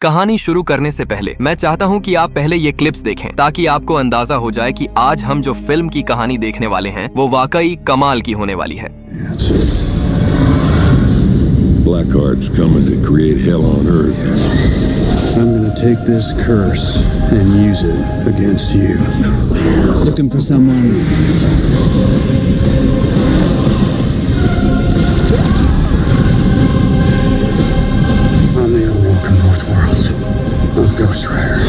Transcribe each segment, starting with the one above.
कहानी शुरू करने से पहले मैं चाहता हूं कि आप पहले ये क्लिप्स देखें ताकि आपको अंदाजा हो जाए कि आज हम जो फिल्म की कहानी देखने वाले हैं वो वाकई कमाल की होने वाली है। Blackheart's coming to create hell on Earth. I'm gonna take this curse and use it against you. Looking for someone. I'm the only one from North Worlds. I'm Ghost Rider.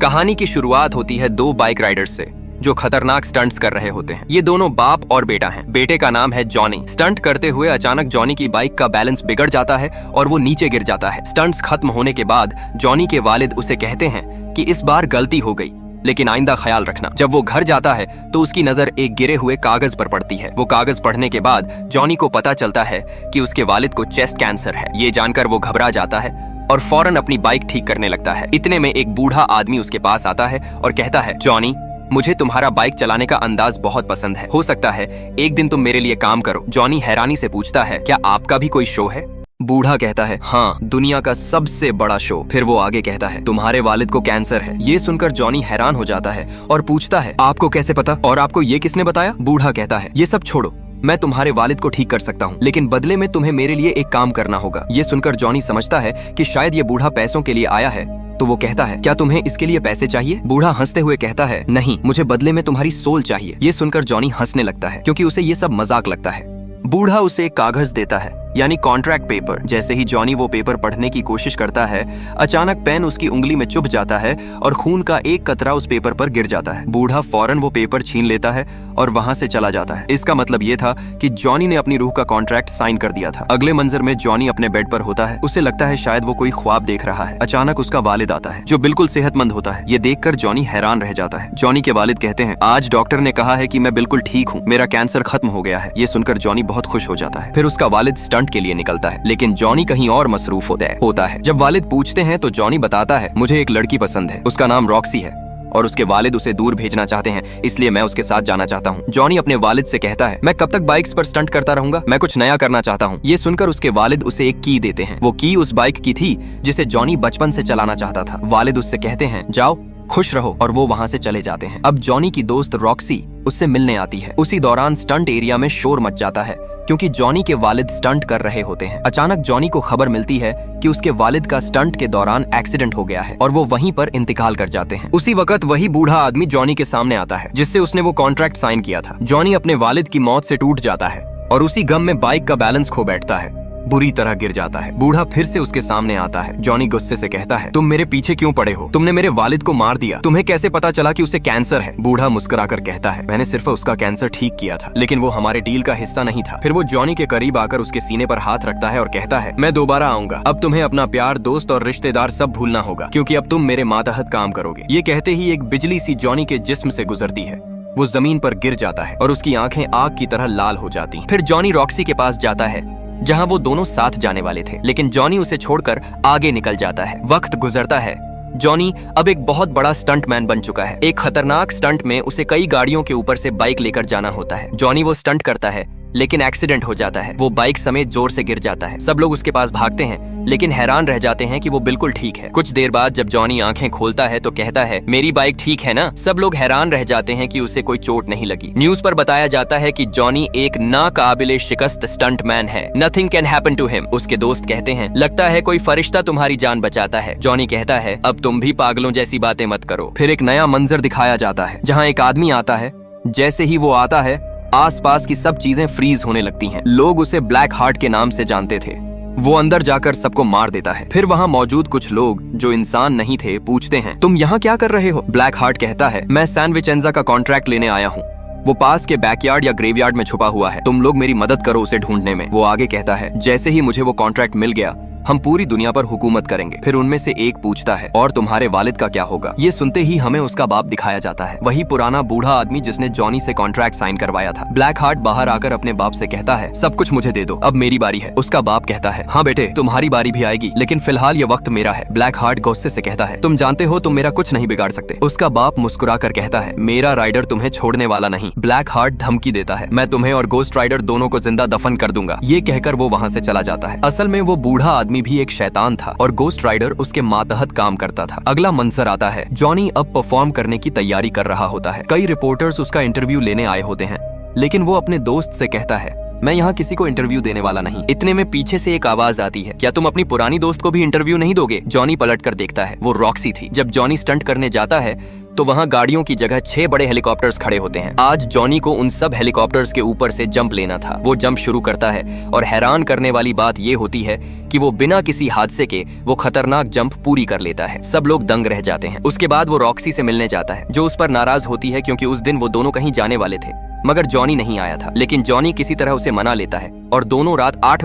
कहानी की शुरुआत होती है दो बाइक राइडर्स से जो खतरनाक stunts कर रहे होते हैं। ये दोनों बाप और बेटा हैं। बेटे का नाम है जॉनी। स्टंट करते हुए अचानक जॉनी की बाइक का बैलेंस बिगड़ जाता है और वो नीचे गिर जाता है। स्टंट्स खत्म होने के बाद जॉनी के वालिद उसे कहते हैं कि इस बार गलती हो गई, लेकिन आइंदा ख्याल रखना। जब वो घर जाता है तो उसकी नजर एक गिरे हुए कागज पर पड़ती है। वो कागज पढ़ने के बाद जॉनी को पता चलता है कि उसके वालिद को चेस्ट कैंसर है। ये जानकर वो घबरा जाता है और फौरन अपनी बाइक ठीक करने लगता है। इतने में एक बूढ़ा आदमी उसके पास आता है और कहता है, जॉनी, मुझे तुम्हारा बाइक चलाने का अंदाज बहुत पसंद है। हो सकता है एक दिन तुम मेरे लिए काम करो। जॉनी हैरानी से पूछता है, क्या आपका भी कोई शो है? बूढ़ा कहता है, हाँ, दुनिया का सबसे बड़ा शो। फिर वो आगे कहता है, तुम्हारे वालिद को कैंसर है। ये सुनकर जॉनी हैरान हो जाता है और पूछता है, आपको कैसे पता और आपको ये किसने बताया? बूढ़ा कहता है, ये सब छोड़ो, मैं तुम्हारे वालिद को ठीक कर सकता हूँ, लेकिन बदले में तुम्हें मेरे लिए एक काम करना होगा। ये सुनकर जॉनी समझता है कि शायद ये बूढ़ा पैसों के लिए आया है, तो वो कहता है, क्या तुम्हें इसके लिए पैसे चाहिए? बूढ़ा हंसते हुए कहता है, नहीं, मुझे बदले में तुम्हारी सोल चाहिए। ये सुनकर जॉनी हंसने लगता है क्योंकि उसे ये सब मजाक लगता है। बूढ़ा उसे एक कागज देता है, यानी कॉन्ट्रैक्ट पेपर। जैसे ही जॉनी वो पेपर पढ़ने की कोशिश करता है, अचानक पेन उसकी उंगली में चुभ जाता है और खून का एक कतरा उस पेपर पर गिर जाता है। बूढ़ा फौरन वो पेपर छीन लेता है और वहां से चला जाता है। इसका मतलब ये था कि जॉनी ने अपनी रूह का कॉन्ट्रैक्ट साइन कर दिया था। अगले मंजर में जॉनी अपने बेड पर होता है। उसे लगता है शायद वो कोई ख्वाब देख रहा है। अचानक उसका वालिद आता है जो बिल्कुल सेहतमंद होता है। ये देखकर जॉनी हैरान रह जाता है। जॉनी के वालिद कहते हैं, आज डॉक्टर ने कहा है कि मैं बिल्कुल ठीक हूँ, मेरा कैंसर खत्म हो गया है। ये सुनकर जॉनी बहुत खुश हो जाता है। फिर उसका वालिद स्टंट के लिए निकलता है, लेकिन जॉनी कहीं और मसरूफ होता है। जब वालिद पूछते हैं तो जॉनी बताता है, मुझे एक लड़की पसंद है, उसका नाम रॉक्सी है और उसके वालिद उसे दूर भेजना चाहते हैं, इसलिए मैं उसके साथ जाना चाहता हूँ। जॉनी अपने वालिद से कहता है, मैं कब तक बाइक्स पर स्टंट करता रहूंगा, मैं कुछ नया करना चाहता हूँ। ये सुनकर उसके वालिद उसे एक की देते हैं। वो की उस बाइक की थी जिसे जॉनी बचपन से चलाना चाहता था। वालिद उससे कहते हैं, जाओ, खुश रहो, और वो वहाँ से चले जाते हैं। अब जॉनी की दोस्त रॉक्सी उससे मिलने आती है। उसी दौरान स्टंट एरिया में शोर मच जाता है क्योंकि जॉनी के वालिद स्टंट कर रहे होते हैं। अचानक जॉनी को खबर मिलती है कि उसके वालिद का स्टंट के दौरान एक्सीडेंट हो गया है और वो वहीं पर इंतकाल कर जाते हैं। उसी वक्त वही बूढ़ा आदमी जॉनी के सामने आता है जिससे उसने वो कॉन्ट्रैक्ट साइन किया था। जॉनी अपने वालिद की मौत से टूट जाता है और उसी गम में बाइक का बैलेंस खो बैठता है, बुरी तरह गिर जाता है। बूढ़ा फिर से उसके सामने आता है। जॉनी गुस्से से कहता है, तुम मेरे पीछे क्यों पड़े हो? तुमने मेरे वालिद को मार दिया, तुम्हें कैसे पता चला कि उसे कैंसर है? बूढ़ा मुस्कुराकर कहता है, मैंने सिर्फ उसका कैंसर ठीक किया था, लेकिन वो हमारे डील का हिस्सा नहीं था। फिर वो जॉनी के करीब आकर उसके सीने पर हाथ रखता है और कहता है, मैं दोबारा आऊंगा। अब तुम्हें अपना प्यार, दोस्त और रिश्तेदार सब भूलना होगा, क्योंकि अब तुम मेरे मातहत काम करोगे। ये कहते ही एक बिजली सी जॉनी के जिस्म से गुजरती है। वो जमीन पर गिर जाता है और उसकी आंखें आग की तरह लाल हो जाती हैं। फिर जॉनी रॉक्सी के पास जाता है जहां वो दोनों साथ जाने वाले थे, लेकिन जॉनी उसे छोड़कर आगे निकल जाता है। वक्त गुजरता है। जॉनी अब एक बहुत बड़ा स्टंटमैन बन चुका है। एक खतरनाक स्टंट में उसे कई गाड़ियों के ऊपर से बाइक लेकर जाना होता है। जॉनी वो स्टंट करता है, लेकिन एक्सीडेंट हो जाता है। वो बाइक समेत जोर से गिर जाता है। सब लोग उसके पास भागते हैं, लेकिन हैरान रह जाते हैं कि वो बिल्कुल ठीक है। कुछ देर बाद जब जॉनी आंखें खोलता है तो कहता है, मेरी बाइक ठीक है ना? सब लोग हैरान रह जाते हैं कि उसे कोई चोट नहीं लगी। न्यूज पर बताया जाता है कि जॉनी एक नाकाबिले शिकस्त स्टंटमैन है। Nothing can happen to him. उसके दोस्त कहते हैं, लगता है कोई फरिश्ता तुम्हारी जान बचाता है। जॉनी कहता है, अब तुम भी पागलों जैसी बातें मत करो। फिर एक नया मंजर दिखाया जाता है जहाँ एक आदमी आता है। जैसे ही वो आता है, आसपास की सब चीजें फ्रीज होने लगती हैं। लोग उसे ब्लैक हार्ट के नाम से जानते थे। वो अंदर जाकर सबको मार देता है। फिर वहाँ मौजूद कुछ लोग जो इंसान नहीं थे पूछते हैं, तुम यहाँ क्या कर रहे हो? ब्लैक हार्ट कहता है, मैं सैन विचेंजा का कॉन्ट्रैक्ट लेने आया हूँ। वो पास के बैकयार्ड या ग्रेवयार्ड में छुपा हुआ है, तुम लोग मेरी मदद करो उसे ढूंढने में। वो आगे कहता है, जैसे ही मुझे वो कॉन्ट्रैक्ट मिल गया, हम पूरी दुनिया पर हुकूमत करेंगे। फिर उनमें से एक पूछता है, और तुम्हारे वालिद का क्या होगा? ये सुनते ही हमें उसका बाप दिखाया जाता है, वही पुराना बूढ़ा आदमी जिसने जॉनी से कॉन्ट्रैक्ट साइन करवाया था। ब्लैक हार्ट बाहर आकर अपने बाप से कहता है, सब कुछ मुझे दे दो, अब मेरी बारी है। उसका बाप कहता है, हाँ बेटे, तुम्हारी बारी भी आएगी, लेकिन फिलहाल ये वक्त मेरा है। ब्लैक हार्ट गुस्से से कहता है, तुम जानते हो तुम मेरा कुछ नहीं बिगाड़ सकते। उसका बाप मुस्कुरा कर कहता है, मेरा राइडर तुम्हें छोड़ने वाला नहीं। ब्लैक हार्ट धमकी देता है, मैं तुम्हें और गोस्ट राइडर दोनों को जिंदा दफन कर दूंगा। ये कहकर वो वहाँ से चला जाता है। असल में वो बूढ़ा आदमी आदमी भी एक शैतान था और गोस्ट राइडर उसके मातहत काम करता था। अगला मंजर आता है, जॉनी अब परफॉर्म करने की तैयारी कर रहा होता है। कई रिपोर्टर्स उसका इंटरव्यू लेने आए होते हैं, लेकिन वो अपने दोस्त से कहता है, मैं यहाँ किसी को इंटरव्यू देने वाला नहीं। इतने में पीछे से एक आवाज आती है, क्या तुम अपनी पुरानी दोस्त को भी इंटरव्यू नहीं दोगे? जॉनी पलट कर देखता है, वो रॉक्सी थी। जब जॉनी स्टंट करने जाता है तो वहाँ गाड़ियों की जगह 6 बड़े हेलीकॉप्टर्स खड़े होते हैं। आज जॉनी को उन सब हेलीकॉप्टर्स के ऊपर से जंप लेना था। वो जंप शुरू करता है और हैरान करने वाली बात ये होती है कि वो बिना किसी हादसे के वो खतरनाक जंप पूरी कर लेता है। सब लोग दंग रह जाते हैं। उसके बाद वो रॉक्सी से मिलने जाता है, जो उस पर नाराज होती है क्योंकि उस दिन वो दोनों कहीं जाने वाले थे, मगर जॉनी नहीं आया था। लेकिन जॉनी किसी तरह उसे मना लेता है और दोनों रात 8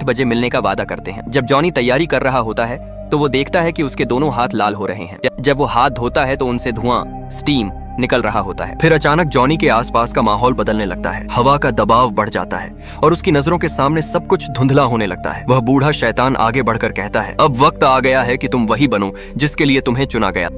बजे मिलने का वादा करते हैं। जब जॉनी तैयारी कर रहा होता है तो वो देखता है कि उसके दोनों हाथ लाल हो रहे हैं। जब वो हाथ धोता है तो उनसे धुआं, स्टीम निकल रहा होता है। फिर अचानक जॉनी के आसपास का माहौल बदलने लगता है। हवा का दबाव बढ़ जाता है और उसकी नजरों के सामने सब कुछ धुंधला होने लगता है। वह बूढ़ा शैतान आगे बढ़कर कहता है, अब वक्त आ गया है कि तुम वही बनो जिसके लिए तुम्हें चुना गया।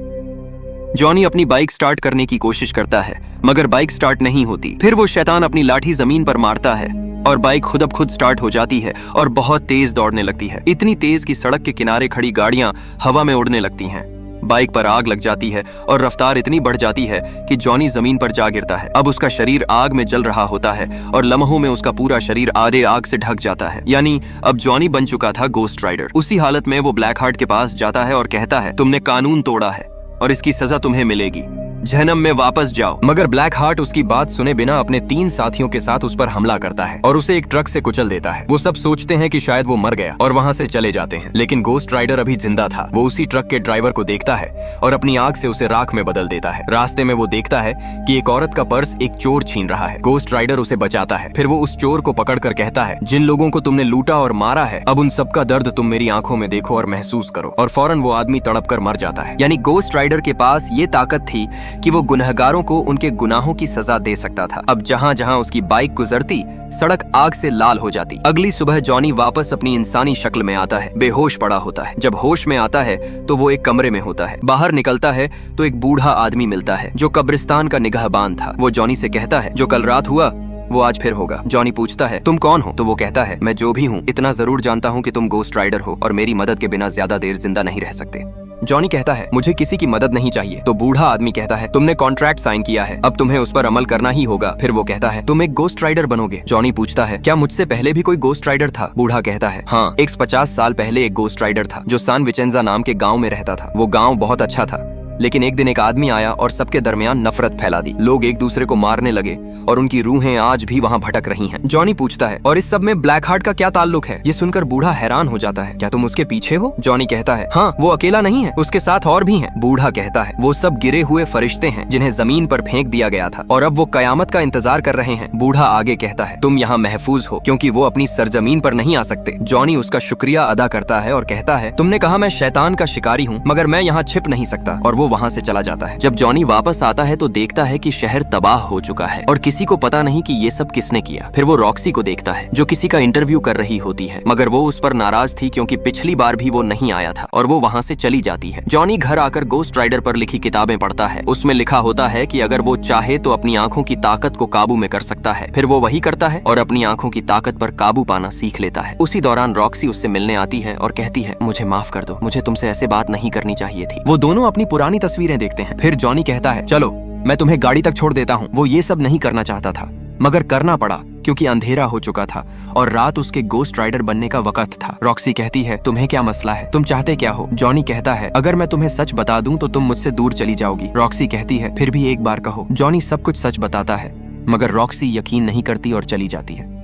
जॉनी अपनी बाइक स्टार्ट करने की कोशिश करता है, मगर बाइक स्टार्ट नहीं होती। फिर वो शैतान अपनी लाठी जमीन पर मारता है और बाइक खुद अब खुद स्टार्ट हो जाती है और बहुत तेज दौड़ने लगती है। इतनी तेज कि सड़क के किनारे खड़ी गाड़ियां हवा में उड़ने लगती हैं। बाइक पर आग लग जाती है और रफ्तार इतनी बढ़ जाती है कि जॉनी जमीन पर जा गिरता है। अब उसका शरीर आग में जल रहा होता है और लम्हों में उसका पूरा शरीर आधे आग से ढक जाता है। यानी अब जॉनी बन चुका था गोस्ट राइडर। उसी हालत में वो ब्लैक हार्ट के पास जाता है और कहता है, तुमने कानून तोड़ा है और इसकी सजा तुम्हें मिलेगी। जहन्नम में वापस जाओ। मगर ब्लैक हार्ट उसकी बात सुने बिना अपने 3 साथियों के साथ उस पर हमला करता है और उसे एक ट्रक से कुचल देता है। वो सब सोचते हैं कि शायद वो मर गया और वहाँ से चले जाते हैं, लेकिन गोस्ट राइडर अभी जिंदा था। वो उसी ट्रक के ड्राइवर को देखता है और अपनी आग से उसे राख में बदल देता है। रास्ते में वो देखता है कि एक औरत का पर्स एक चोर छीन रहा है। गोस्ट राइडर उसे बचाता है। फिर वो उस चोर को पकड़कर कहता है, जिन लोगों को तुमने लूटा और मारा है, अब उन सबका दर्द तुम मेरी आंखों में देखो और महसूस करो। और फौरन वो आदमी तड़प कर मर जाता है। यानी गोस्ट राइडर के पास ये ताकत थी कि वो गुनहगारों को उनके गुनाहों की सजा दे सकता था। अब जहाँ जहाँ उसकी बाइक गुजरती, सड़क आग से लाल हो जाती। अगली सुबह जॉनी वापस अपनी इंसानी शक्ल में आता है। बेहोश पड़ा होता है। जब होश में आता है तो वो एक कमरे में होता है। बाहर निकलता है तो एक बूढ़ा आदमी मिलता है जो कब्रिस्तान का निगाहबान था। वो जॉनी से कहता है, जो कल रात हुआ वो आज फिर होगा। जॉनी पूछता है, तुम कौन हो? तो वो कहता है, मैं जो भी हूँ, इतना जरूर जानता हूँ कि तुम गोस्ट राइडर हो और मेरी मदद के बिना ज्यादा देर जिंदा नहीं रह सकते। जॉनी कहता है, मुझे किसी की मदद नहीं चाहिए। तो बूढ़ा आदमी कहता है, तुमने कॉन्ट्रैक्ट साइन किया है, अब तुम्हें उस पर अमल करना ही होगा। फिर वो कहता है, तुम एक गोस्ट राइडर बनोगे। जॉनी पूछता है, क्या मुझसे पहले भी कोई गोस्ट राइडर था? बूढ़ा कहता है, हाँ, 150 साल पहले एक गोस्ट राइडर था जो सान विचेंजा नाम के गाँव में रहता था। वो गाँव बहुत अच्छा था, लेकिन एक दिन एक आदमी आया और सबके दरमियान नफरत फैला दी। लोग एक दूसरे को मारने लगे और उनकी रूहें आज भी वहाँ भटक रही हैं। जॉनी पूछता है, और इस सब में ब्लैक हार्ट का क्या ताल्लुक है? ये सुनकर बूढ़ा हैरान हो जाता है। क्या तुम उसके पीछे हो? जॉनी कहता है, हाँ, वो अकेला नहीं है, उसके साथ और भी हैं। बूढ़ा कहता है, वो सब गिरे हुए फरिश्ते हैं जिन्हें जमीन पर फेंक दिया गया था और अब वो कयामत का इंतजार कर रहे हैं। बूढ़ा आगे कहता है, तुम यहाँ महफूज हो क्योंकि वो अपनी सरजमीन पर नहीं आ सकते। जॉनी उसका शुक्रिया अदा करता है और कहता है, तुमने कहा मैं शैतान का शिकारी हूँ, मगर मैं यहाँ छिप नहीं सकता। और वो वहाँ से चला जाता है। जब जॉनी वापस आता है तो देखता है कि शहर तबाह हो चुका है और किसी को पता नहीं कि ये सब किसने किया। फिर वो रॉक्सी को देखता है जो किसी का इंटरव्यू कर रही होती है, मगर वो उस पर नाराज थी क्योंकि पिछली बार भी वो नहीं आया था और वो वहाँ से चली जाती है। जॉनी घर आकर गोस्ट राइडर पर लिखी किताबें पढ़ता है। उसमें लिखा होता है कि अगर वो चाहे तो अपनी आंखों की ताकत को काबू में कर सकता है। फिर वो वही करता है और अपनी आंखों की ताकत पर काबू पाना सीख लेता है। उसी दौरान रॉक्सी उससे मिलने आती है और कहती है, मुझे माफ कर दो, मुझे तुमसे ऐसे बात नहीं करनी चाहिए थी। वो दोनों अपनी पुरानी तस्वीरें देखते हैं। फिर जॉनी कहता है, चलो मैं तुम्हें गाड़ी तक छोड़ देता हूँ। वो ये सब नहीं करना चाहता था, मगर करना पड़ा क्योंकि अंधेरा हो चुका था और रात उसके गोस्ट राइडर बनने का वक्त था। रॉक्सी कहती है, तुम्हें क्या मसला है? तुम चाहते क्या हो? जॉनी कहता है, अगर मैं तुम्हें सच बता दूं तो तुम मुझसे दूर चली जाओगी। रॉक्सी कहती है, फिर भी एक बार कहो। जॉनी सब कुछ सच बताता है, मगर रॉक्सी यकीन नहीं करती और चली जाती है।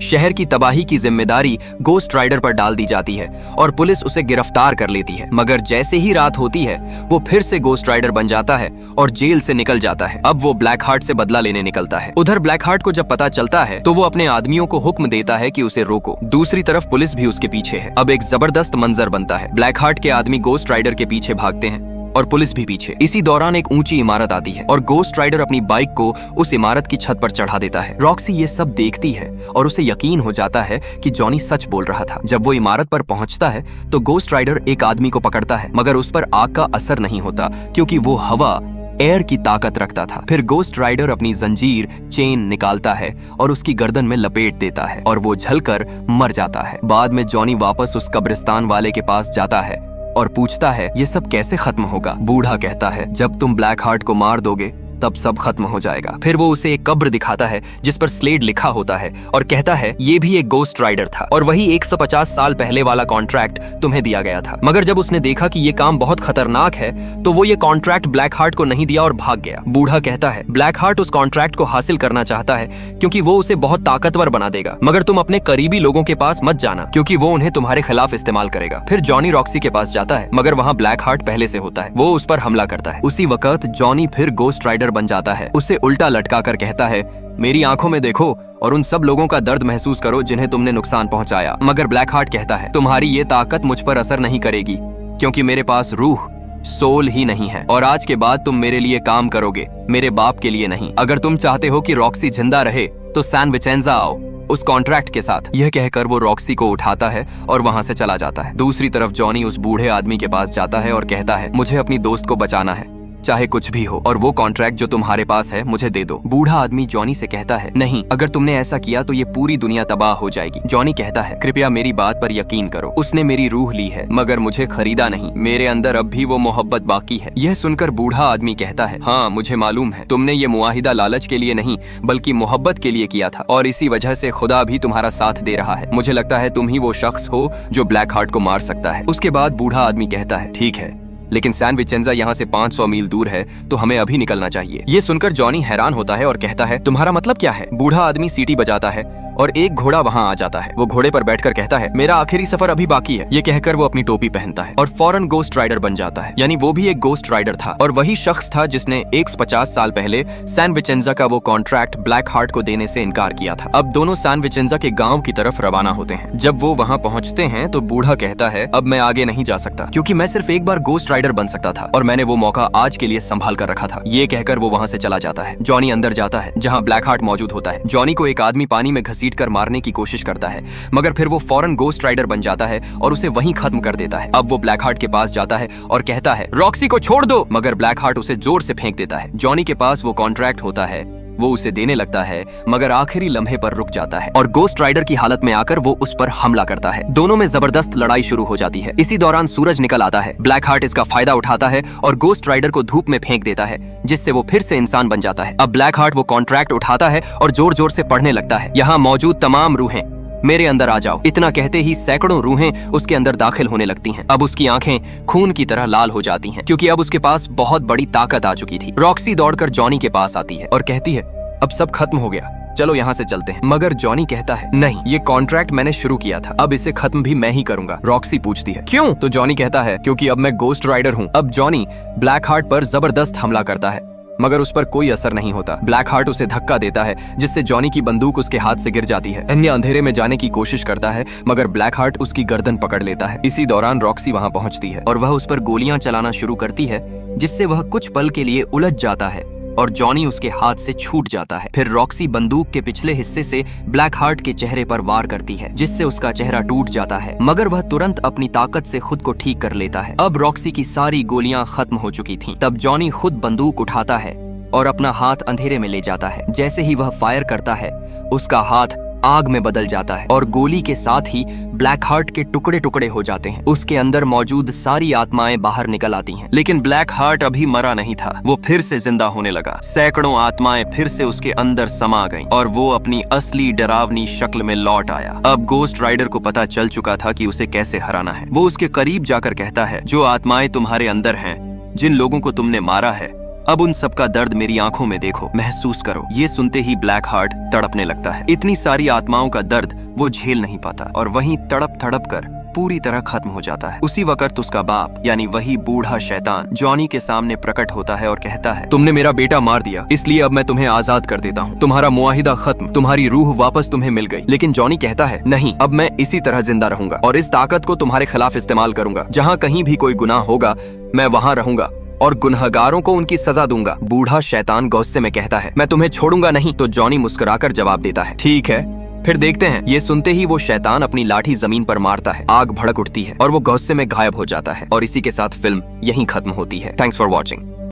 शहर की तबाही की जिम्मेदारी गोस्ट राइडर पर डाल दी जाती है और पुलिस उसे गिरफ्तार कर लेती है। मगर जैसे ही रात होती है वो फिर से गोस्ट राइडर बन जाता है और जेल से निकल जाता है। अब वो ब्लैक हार्ट से बदला लेने निकलता है। उधर ब्लैक हार्ट को जब पता चलता है तो वो अपने आदमियों को हुक्म देता है कि उसे रोको। दूसरी तरफ पुलिस भी उसके पीछे है। अब एक जबरदस्त मंजर बनता है। ब्लैक हार्ट के आदमी गोस्ट राइडर के पीछे भागते हैं और पुलिस भी पीछे। इसी दौरान एक ऊंची इमारत आती है और गोस्ट राइडर अपनी बाइक को उस इमारत की छत पर चढ़ा देता है। रॉक्सी ये सब देखती है और उसे यकीन हो जाता है कि जॉनी सच बोल रहा था। जब वो इमारत पर पहुंचता है तो गोस्ट राइडर एक आदमी को पकड़ता है, मगर उस पर आग का असर नहीं होता क्योंकि वो हवा एयर की ताकत रखता था। फिर गोस्ट राइडर अपनी जंजीर चेन निकालता है और उसकी गर्दन में लपेट देता है और वो जलकर मर जाता है। बाद में जॉनी वापस उस कब्रिस्तान वाले के पास जाता है और पूछता है ये सब कैसे खत्म होगा। बूढ़ा कहता है जब तुम ब्लैक हार्ट को मार दोगे तब सब खत्म हो जाएगा। फिर वो उसे एक कब्र दिखाता है जिस पर स्लेड लिखा होता है और कहता है ये भी एक गोस्ट राइडर था और वही 150 साल पहले वाला कॉन्ट्रैक्ट तुम्हें दिया गया था। मगर जब उसने देखा कि ये काम बहुत खतरनाक है तो वो ये कॉन्ट्रैक्ट ब्लैक हार्ट को नहीं दिया और भाग गया। बूढ़ा कहता है ब्लैक हार्ट उस कॉन्ट्रैक्ट को हासिल करना चाहता है क्योंकि वो उसे बहुत ताकतवर बना देगा, मगर तुम अपने करीबी लोगों के पास मत जाना क्योंकि वो उन्हें तुम्हारे खिलाफ इस्तेमाल करेगा। फिर जॉनी रॉक्सी के पास जाता है मगर वहाँ ब्लैक हार्ट पहले से होता है। वो उस पर हमला करता है। उसी वक्त जॉनी फिर गोस्ट राइडर बन जाता है। उसे उल्टा लटका कर कहता है मेरी आंखों में देखो और उन सब लोगों का दर्द महसूस करो जिन्हें तुमने नुकसान पहुंचाया। मगर ब्लैक हार्ट कहता है तुम्हारी ये ताकत मुझ पर असर नहीं करेगी क्योंकि मेरे पास रूह सोल ही नहीं है और आज के बाद तुम मेरे लिए काम करोगे, मेरे बाप के लिए नहीं। अगर तुम चाहते हो कि रॉक्सी जिंदा रहे तो सैन विचेंजा आओ उस कॉन्ट्रैक्ट के साथ। यह कहकर वो रॉक्सी को उठाता है और वहां से चला जाता है। दूसरी तरफ जॉनी उस बूढ़े आदमी के पास जाता है और कहता है मुझे अपनी दोस्त को बचाना है चाहे कुछ भी हो और वो कॉन्ट्रैक्ट जो तुम्हारे पास है मुझे दे दो। बूढ़ा आदमी जॉनी से कहता है नहीं, अगर तुमने ऐसा किया तो ये पूरी दुनिया तबाह हो जाएगी। जॉनी कहता है कृपया मेरी बात पर यकीन करो, उसने मेरी रूह ली है मगर मुझे खरीदा नहीं, मेरे अंदर अब भी वो मोहब्बत बाकी है। यह सुनकर बूढ़ा आदमी कहता है हाँ मुझे मालूम है, तुमने ये मुआहिदा लालच के लिए नहीं बल्कि मोहब्बत के लिए किया था और इसी वजह से खुदा भी तुम्हारा साथ दे रहा है। मुझे लगता है तुम ही वो शख्स हो जो ब्लैक हार्ट को मार सकता है। उसके बाद बूढ़ा आदमी कहता है ठीक है, लेकिन सैन विचेंजा यहाँ से 500 मील दूर है तो हमें अभी निकलना चाहिए। ये सुनकर जॉनी हैरान होता है और कहता है तुम्हारा मतलब क्या है? बूढ़ा आदमी सीटी बजाता है और एक घोड़ा वहाँ आ जाता है। वो घोड़े पर बैठकर कहता है मेरा आखिरी सफर अभी बाकी है। ये कहकर वो अपनी टोपी पहनता है और फौरन गोस्ट राइडर बन जाता है। यानी वो भी एक गोस्ट राइडर था और वही शख्स था जिसने 150 साल पहले सैन विचेंजा का वो कॉन्ट्रैक्ट ब्लैक हार्ट को देने से इनकार किया था। अब दोनों सैन विचेंजा के गाँव की तरफ रवाना होते हैं। जब वो वहाँ पहुँचते हैं तो बूढ़ा कहता है अब मैं आगे नहीं जा सकता क्योंकि मैं सिर्फ एक बार गोस्ट राइडर बन सकता था और मैंने वो मौका आज के लिए संभाल कर रखा था। ये कहकर वो वहाँ से चला जाता है। जॉनी अंदर जाता है जहाँ ब्लैक हार्ट मौजूद होता है। जॉनी को एक आदमी पानी में घसीट कर मारने की कोशिश करता है मगर फिर वो फौरन गोस्ट राइडर बन जाता है और उसे वहीं खत्म कर देता है। अब वो ब्लैक हार्ट के पास जाता है और कहता है रॉक्सी को छोड़ दो, मगर ब्लैक हार्ट उसे जोर से फेंक देता है। जॉनी के पास वो कॉन्ट्रैक्ट होता है, वो उसे देने लगता है मगर आखिरी लम्हे पर रुक जाता है और गोस्ट राइडर की हालत में आकर वो उस पर हमला करता है। दोनों में जबरदस्त लड़ाई शुरू हो जाती है। इसी दौरान सूरज निकल आता है। ब्लैक हार्ट इसका फायदा उठाता है और गोस्ट राइडर को धूप में फेंक देता है जिससे वो फिर से इंसान बन जाता है। अब ब्लैक हार्ट वो कॉन्ट्रैक्ट उठाता है और जोर जोर से पढ़ने लगता है यहाँ मौजूद तमाम रूहें मेरे अंदर आ जाओ। इतना कहते ही सैकड़ों रूहें उसके अंदर दाखिल होने लगती हैं। अब उसकी आंखें खून की तरह लाल हो जाती हैं क्योंकि अब उसके पास बहुत बड़ी ताकत आ चुकी थी। रॉक्सी दौड़कर जॉनी के पास आती है और कहती है अब सब खत्म हो गया, चलो यहाँ से चलते हैं। मगर जॉनी कहता है नहीं, ये कॉन्ट्रैक्ट मैंने शुरू किया था, अब इसे खत्म भी मैं ही करूंगा। रॉक्सी पूछती है क्यों? तो जॉनी कहता है क्योंकि अब मैं गोस्ट राइडर हूँ। अब जॉनी ब्लैक हार्ट पर जबरदस्त हमला करता है मगर उस पर कोई असर नहीं होता। ब्लैक हार्ट उसे धक्का देता है जिससे जॉनी की बंदूक उसके हाथ से गिर जाती है। अन्य अंधेरे में जाने की कोशिश करता है मगर ब्लैक हार्ट उसकी गर्दन पकड़ लेता है। इसी दौरान रॉक्सी वहां पहुंचती है और वह उस पर गोलियां चलाना शुरू करती है जिससे वह कुछ पल के लिए उलझ जाता है और जॉनी उसके हाथ से छूट जाता है। फिर रॉक्सी बंदूक के पिछले हिस्से से ब्लैक हार्ट के चेहरे पर वार करती है जिससे उसका चेहरा टूट जाता है मगर वह तुरंत अपनी ताकत से खुद को ठीक कर लेता है। अब रॉक्सी की सारी गोलियां खत्म हो चुकी थीं। तब जॉनी खुद बंदूक उठाता है और अपना हाथ अंधेरे में ले जाता है। जैसे ही वह फायर करता है उसका हाथ आग में बदल जाता है और गोली के साथ ही ब्लैक हार्ट के टुकड़े टुकड़े हो जाते हैं। उसके अंदर मौजूद सारी आत्माएं बाहर निकल आती हैं। लेकिन ब्लैक हार्ट अभी मरा नहीं था, वो फिर से जिंदा होने लगा। सैकड़ों आत्माएं फिर से उसके अंदर समा गईं और वो अपनी असली डरावनी शक्ल में लौट आया। अब गोस्ट राइडर को पता चल चुका था कि उसे कैसे हराना है। वो उसके करीब जाकर कहता है जो आत्माएं तुम्हारे अंदर हैं, जिन लोगों को तुमने मारा है, अब उन सबका दर्द मेरी आंखों में देखो, महसूस करो। ये सुनते ही ब्लैक हार्ट तड़पने लगता है। इतनी सारी आत्माओं का दर्द वो झेल नहीं पाता और वहीं तड़प तड़प कर पूरी तरह खत्म हो जाता है। उसी वक्त उसका बाप यानी वही बूढ़ा शैतान जॉनी के सामने प्रकट होता है और कहता है तुमने मेरा बेटा मार दिया, इसलिए अब मैं तुम्हें आजाद कर देता हूँ। तुम्हारा मुआहिदा खत्म, तुम्हारी रूह वापस तुम्हें मिल गई। लेकिन जॉनी कहता है नहीं, अब मैं इसी तरह जिंदा रहूंगा और इस ताकत को तुम्हारे खिलाफ इस्तेमाल करूंगा। जहाँ कहीं भी कोई गुनाह होगा मैं वहाँ रहूंगा और गुनहगारों को उनकी सजा दूंगा। बूढ़ा शैतान गुस्से में कहता है मैं तुम्हें छोड़ूंगा नहीं। तो जॉनी मुस्कुराकर जवाब देता है ठीक है, फिर देखते हैं। ये सुनते ही वो शैतान अपनी लाठी जमीन पर मारता है, आग भड़क उठती है और वो गुस्से में गायब हो जाता है और इसी के साथ फिल्म यहीं खत्म होती है। Thanks for watching.